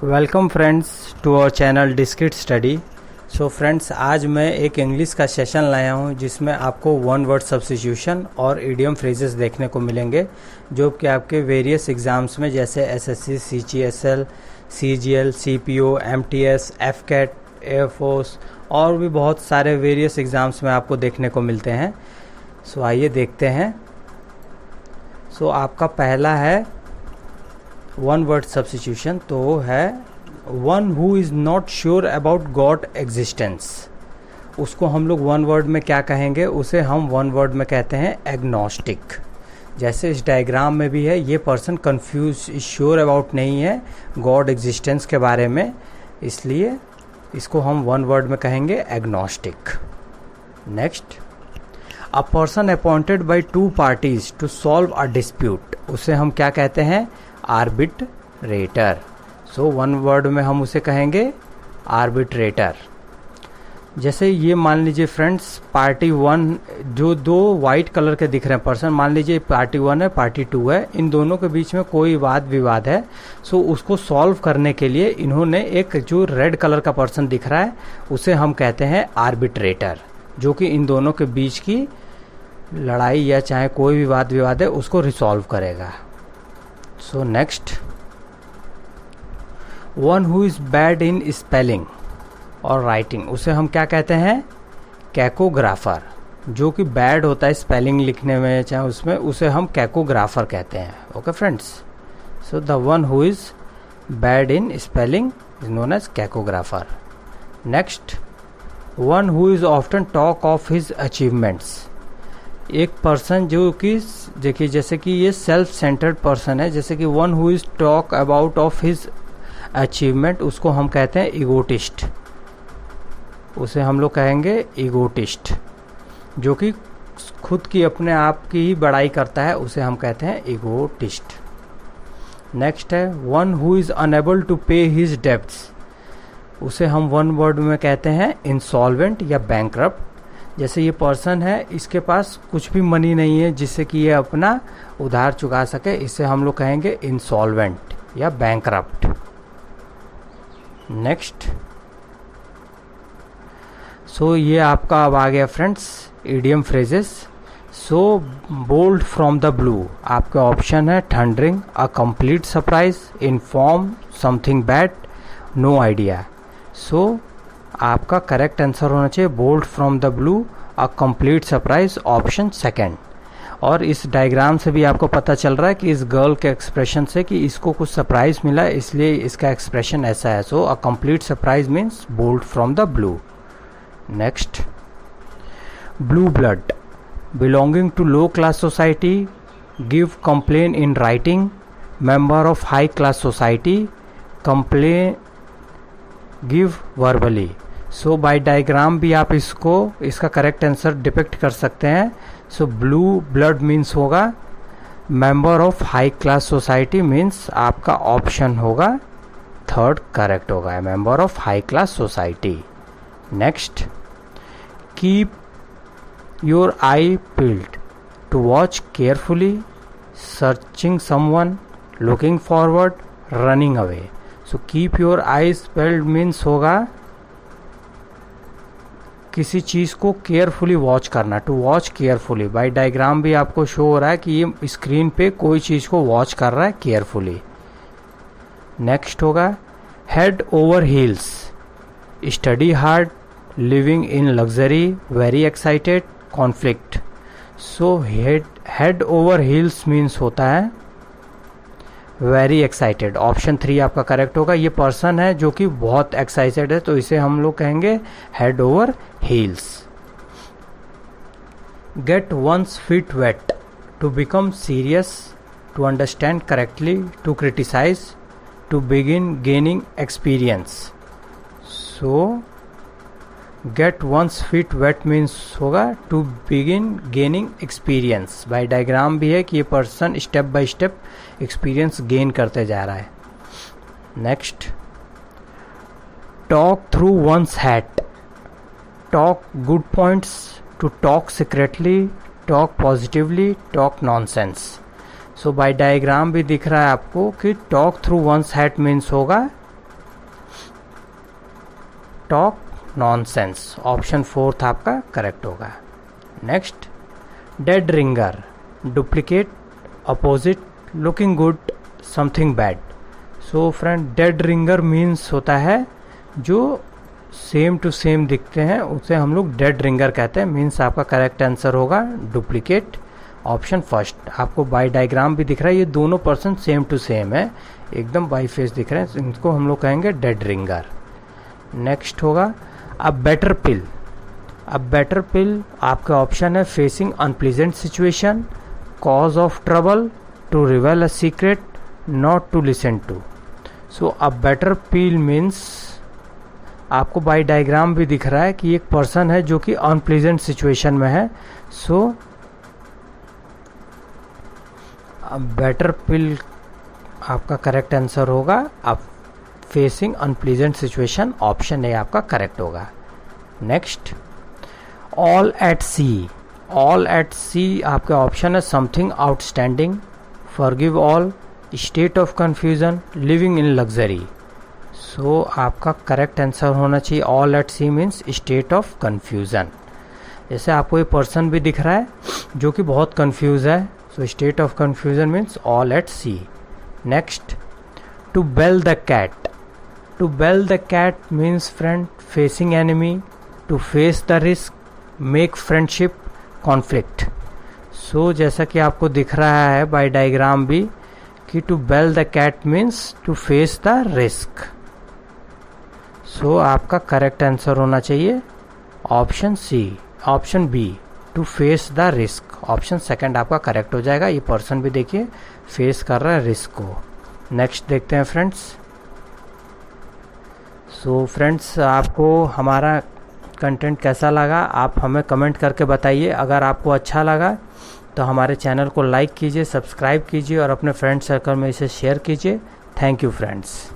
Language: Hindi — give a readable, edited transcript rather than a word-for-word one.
Welcome friends to our channel Discrete Study. So friends, आज मैं एक इंग्लिश का सेशन लाया हूं जिसमें आपको वन वर्ड सब्स्टिट्यूशन और इडियम फ्रेजेस देखने को मिलेंगे जो कि आपके वेरियस एग्ज़ाम्स में जैसे SSC, CGSL, CGL, CPO, MTS, AFCAT, air force और भी बहुत सारे वेरियस एग्ज़ाम्स में आपको देखने को मिलते हैं। सो आइए देखते हैं। सो आपका पहला है वन वर्ड सब्स्टिट्यूशन, तो है one who is not sure about God existence. उसको हम लोग वन वर्ड में क्या कहेंगे? उसे हम वन वर्ड में कहते हैं एग्नोस्टिक। जैसे इस डायग्राम में भी है, ये पर्सन कंफ्यूज श्योर अबाउट नहीं है गॉड एग्जिस्टेंस के बारे में, इसलिए इसको हम वन वर्ड में कहेंगे agnostic. Next, a person appointed by two parties to solve a dispute, उसे हम क्या कहते हैं? आर्बिट्रेटर। सो वन वर्ड में हम उसे कहेंगे आर्बिट्रेटर। जैसे ये मान लीजिए फ्रेंड्स, पार्टी वन, जो दो वाइट कलर के दिख रहे हैं पर्सन, मान लीजिए पार्टी वन है, पार्टी टू है, इन दोनों के बीच में कोई वाद विवाद है। सो उसको सॉल्व करने के लिए इन्होंने एक जो रेड कलर का पर्सन दिख रहा है उसे हम कहते हैं आर्बिट्रेटर, जो कि इन दोनों के बीच की लड़ाई या चाहे कोई भी वाद विवाद है उसको रिसॉल्व करेगा। So next, one who is bad in spelling और राइटिंग, उसे हम क्या कहते हैं? कैकोग्राफर। जो कि बैड होता है स्पेलिंग लिखने में चाहे उसमें, उसे हम कैकोग्राफर कहते हैं। Okay friends, so the one who is bad in spelling is known as cacographer. Next, one who is often talk of his achievements, एक पर्सन जो कि देखिए जैसे कि ये सेल्फ सेंटर्ड पर्सन है, जैसे कि one who is talk about of his achievement, उसको हम कहते हैं ईगोटिस्ट। उसे हम लोग कहेंगे ईगोटिस्ट। जो कि खुद की अपने आप की ही बड़ाई करता है उसे हम कहते हैं ईगोटिस्ट। नेक्स्ट है one who is unable to pay his debts, उसे हम वन वर्ड में कहते हैं इंसॉल्वेंट या बैंकरप्ट। जैसे ये पर्सन है, इसके पास कुछ भी मनी नहीं है जिससे कि ये अपना उधार चुका सके, इसे हम लोग कहेंगे इंसॉल्वेंट या बैंकरप्ट। नेक्स्ट, सो ये आपका अब आ गया friends idiom phrases. So bold from the blue, आपके ऑप्शन है thundering, a complete surprise, inform, something bad, no idea. So आपका करेक्ट आंसर होना चाहिए bold from the blue, a complete surprise, option second. और इस डायग्राम से भी आपको पता चल रहा है कि इस गर्ल के एक्सप्रेशन से कि इसको कुछ सरप्राइज मिला, इसलिए इसका एक्सप्रेशन ऐसा है। So a complete surprise means bold from the blue. Next, blue blood belonging to low class society, give complain in writing, member of high class society, complain give verbally. So by diagram भी आप इसका करेक्ट आंसर डिपिक्ट कर सकते हैं। सो ब्लू ब्लड मीन्स होगा member of high class society, means आपका ऑप्शन होगा थर्ड करेक्ट होगा, member of high class society. Next, keep your I peeled, to watch carefully, searching someone, looking forward, running away. So keep your eyes peeled means होगा किसी चीज़ को केयरफुली वॉच करना, to watch carefully. By diagram भी आपको शो हो रहा है कि ये स्क्रीन पे कोई चीज़ को वॉच कर रहा है केयरफुली। नेक्स्ट होगा head over heels, study hard, living in luxury, very excited, conflict. So head over heels means होता है वेरी एक्साइटेड, ऑप्शन 3 आपका करेक्ट होगा। ये पर्सन है जो कि बहुत एक्साइटेड है, तो इसे हम लोग कहेंगे head over heels. Get once feet wet, to become serious, to understand correctly, to criticise, to begin gaining experience. So get once feet wet means होगा to begin gaining experience. By diagram भी है कि ये person step by step experience gain करते जा रहा है। Next, talk through once hat, talk good points, to talk secretly, talk positively, talk nonsense. So by diagram भी दिख रहा है आपको कि talk through once hat means होगा टॉक नॉनसेंस, ऑप्शन 4 आपका करेक्ट होगा। Next, dead ringer, duplicate, opposite, looking good, something bad. So friend, dead ringer means होता है जो सेम टू सेम दिखते हैं, उसे हम लोग डेड रिंगर कहते हैं। मीन्स आपका करेक्ट आंसर होगा डुप्लीकेट, ऑप्शन फर्स्ट। आपको बाई डायग्राम भी दिख रहा है, ये दोनों पर्सन सेम टू सेम है, एकदम बाई फेस दिख रहे हैं, इनको हम लोग कहेंगे डेड रिंगर। नेक्स्ट होगा अ बेटर पिल। अ बेटर पिल आपका ऑप्शन है facing unpleasant situation, cause of trouble, to reveal a secret, not to listen to. So a bitter pill means आपको बाई डायग्राम भी दिख रहा है कि एक पर्सन है जो कि अनप्लीजेंट सिचुएशन में है। सो बेटर पिल आपका करेक्ट आंसर होगा अब facing unpleasant situation, option A आपका करेक्ट होगा। Next, all at sea. All at sea आपका ऑप्शन है something outstanding, forgive all, state of confusion, living in luxury. So आपका करेक्ट आंसर होना चाहिए all at sea means state of confusion. जैसे आपको ये पर्सन भी दिख रहा है जो कि बहुत कंफ्यूज है, so state of confusion means all at sea. Next, to bell the cat. To bell the cat means friend facing enemy, to face the risk, make friendship, conflict. So जैसा कि आपको दिख रहा है बाय डायग्राम भी कि to bell the cat means to face the risk. So आपका करेक्ट आंसर होना चाहिए option C, option B, to face the risk, option second आपका करेक्ट हो जाएगा। ये पर्सन भी देखिए फेस कर रहा है रिस्क को। नेक्स्ट देखते हैं फ्रेंड्स। सो फ्रेंड्स, आपको हमारा कंटेंट कैसा लगा आप हमें कमेंट करके बताइए। अगर आपको अच्छा लगा तो हमारे चैनल को लाइक कीजिए, सब्सक्राइब कीजिए और अपने फ्रेंड सर्कल में इसे शेयर कीजिए। Thank you friends.